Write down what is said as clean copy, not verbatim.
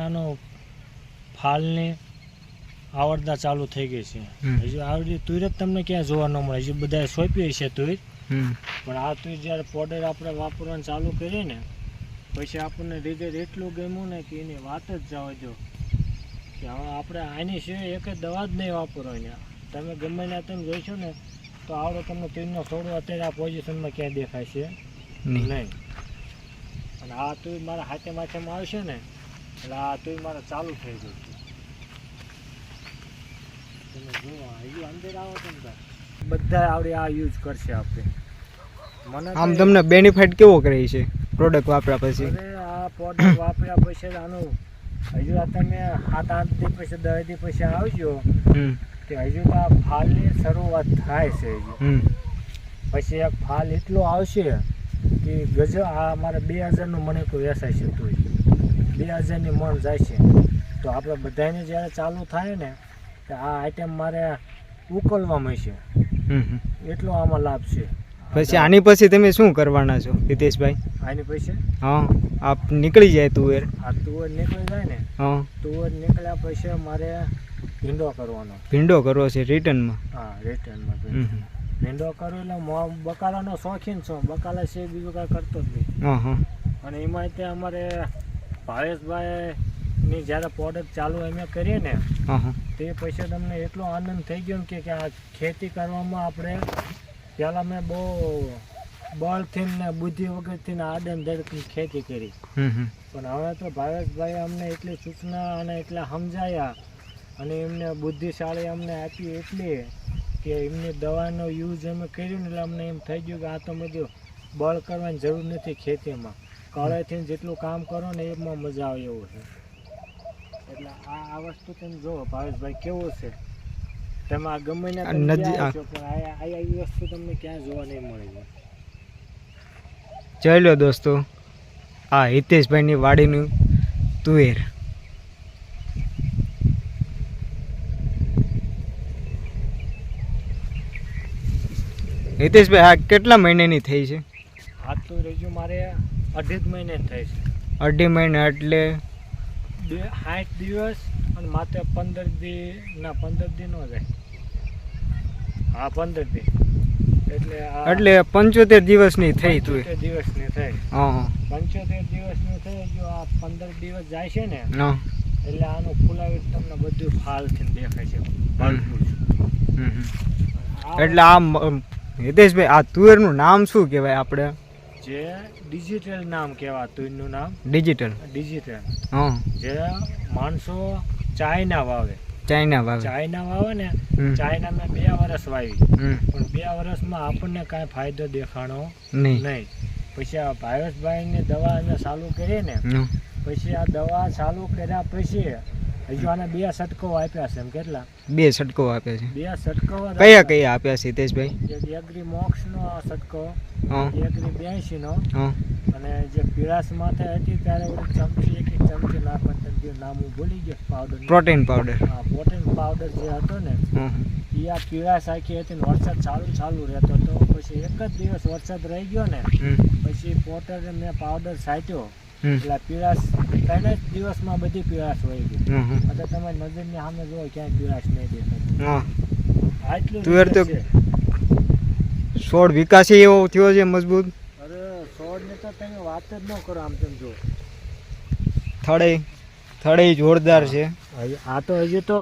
આનો ફાલની આવડતા ચાલુ થઈ ગઈ છે. હજુ આવડી તુર જ તમને ક્યાં જોવા ન મળે. હજુ બધા સોંપી છે તુર, પણ આ તુર જ્યારે પાવડર આપણે વાપરવાનું ચાલુ કરીએ ને પછી આપણને રિઝલ્ટ એટલું ગમ્યું ને કે એની વાત જ જવા દો કે હવે આપણે આની સિવાય એક દવા જ નહીં વાપરવાની. તમે ગમે ત્યાં તમે જોઈશો ને તો આવડો તમને તીરનો છોડો અત્યારે આ પોઝિશનમાં ક્યાંય દેખાય છે નહીં. અને આ તુર મારા હાથે માથેમાં આવશે ને એટલે આ તુર મારે ચાલુ થઈ ગઈ છે. તમે જુઓ હજુ અંદર આવો તમે બધા આવડે આ યુઝ કરશે આપણે. મને આમ તમને બેનિફિટ કેવો કરે છે પ્રોડક્ટ વાપર્યા પછી? આ પ્રોડક્ટ વાપર્યા પછી આનું હજુ આ તમે 7-8 દી પછી 10 દી પછી આવજો કે હજુ તો આ ફાલની શરૂઆત થાય છે. હજુ પછી એક ફાલ એટલો આવશે કે ગજબ. આ મારે 2000નું મને કોઈ વેચાય છે તો 2000ની મણ જાય છે. તો આપણે બધાને જ્યારે ચાલુ થાય ને તો આ આઈટમ મારે ઉકલવા મળશે એટલો આમાં લાભ છે. પછી આની પછી તમે શું કરવાના છો હિતેશભાઈ? આની પછી આપ નીકળી જાય તુવેર. આ તુવેર નીકળી જાય ને તુવેર નીકળ્યા પછી મારે ભીંડો કરવાનો. ભીંડો કરવો છે રિટર્નમાં? હા, રિટર્નમાં ભીંડો કરો. એટલે બકાલાનો શોખીન છો. બકાલા છે બીજું કાંઈ કરતો જ નહીં. અને એમાં તે અમારે ભાવેશભાઈની જ્યારે પ્રોડક્ટ ચાલુ અમે કરીએ ને તે પછી તમને એટલો આનંદ થઈ ગયો કે આ ખેતી કરવામાં આપણે પહેલાં મેં બહુ બળથી ને બુદ્ધિ વગરથી ને આડનધડની ખેતી કરી, પણ હવે તો ભાવેશભાઈ અમને એટલી સૂચના અને એટલા સમજાયા અને એમને બુદ્ધિશાળી અમને આપી એટલી કે એમની દવાનો યુઝ અમે કર્યો ને એટલે અમને એમ થઈ ગયું કે આ તો બધું બળ કરવાની જરૂર નથી. ખેતીમાં કળાઈથી જેટલું કામ કરો ને એમાં મજા આવે એવું છે. એટલે આ વસ્તુ તમે જુઓ ભાવેશભાઈ કેવું છે. તમે આ ગમે ને પણ આ વસ્તુ તમને ક્યાં જોવા નહીં મળે. ચાલો દોસ્તો, આ હિતેશભાઈની વાડીનું તુવેર. હિતેશભાઈ આ કેટલા મહિનાની થઈ છે? આ તો રેજુ મારે 2.5 મહિને થઈ છે. 2.5 મહિના એટલે 60 દિવસ અને માત્ર 15 દી ના 15 દી નો જાય. હા, 15 દી એટલે 75 દિવસની થઈ તું? 75 દિવસની થઈ. 75 દિવસની થઈ. જો આ 15 દિવસ જાય છે ને એટલે આનું ફૂલાવી તમને બધું ફાલથી દેખાય છે. એટલે આ હિતેશભાઈ આ તુવેરનું નામ શું કહેવાય આપણે? જે ડિજિટલ નામ કહેવાય તુવેરનું નામ ડિજિટલ. જે માણસો ચાઇના વાવે ને ચાઇનામાં 2 વર્ષ વાવી, પણ 2 વર્ષમાં આપણને કાંઈ ફાયદો દેખાણો નહીં. પછી આ ભાવેશભાઈની દવા અમે ચાલુ કરીએ ને પછી આ દવા ચાલુ કર્યા પછી હજુ આને 2 છટકો આપ્યા છે. એમ કેટલા? 2 છટકો આપ્યા છે. 2 છટકો કયા કયા આપ્યા છે હિતેશભાઈ? એગ્રી મોક્સનો છટકો, એગ્રી 82 નો, અને જે પીળાશ માથે હતી ત્યારે ઓલી ચમચી એક ચમચી નાખવાનું નામ હું ભૂલી ગયો. Powder, protein powder. હા, પ્રોટીન પાવડર જે હતો ને એ આ પીળાશ આખી હતી ને વરસાદ ચાલુ રહેતો હતો. પછી એક જ દિવસ વરસાદ રહી ગયો ને પછી પોટર મેં પાવડર છાંટ્યો એટલે પીળાશ 3 જ દિવસમાં બધી પીળાશ વહી ગઈ. એટલે તમારી નજરની સામે જુઓ ક્યાંય પીળાશ નહીં દેખાય. આટલું છોડ વિકાસ એવો થયો છે મજબૂત. અરે છોડ ને તો તમે વાત જ ન કરો. આમ તેમ જો થડે જોરદાર છે. આ તો હજી તો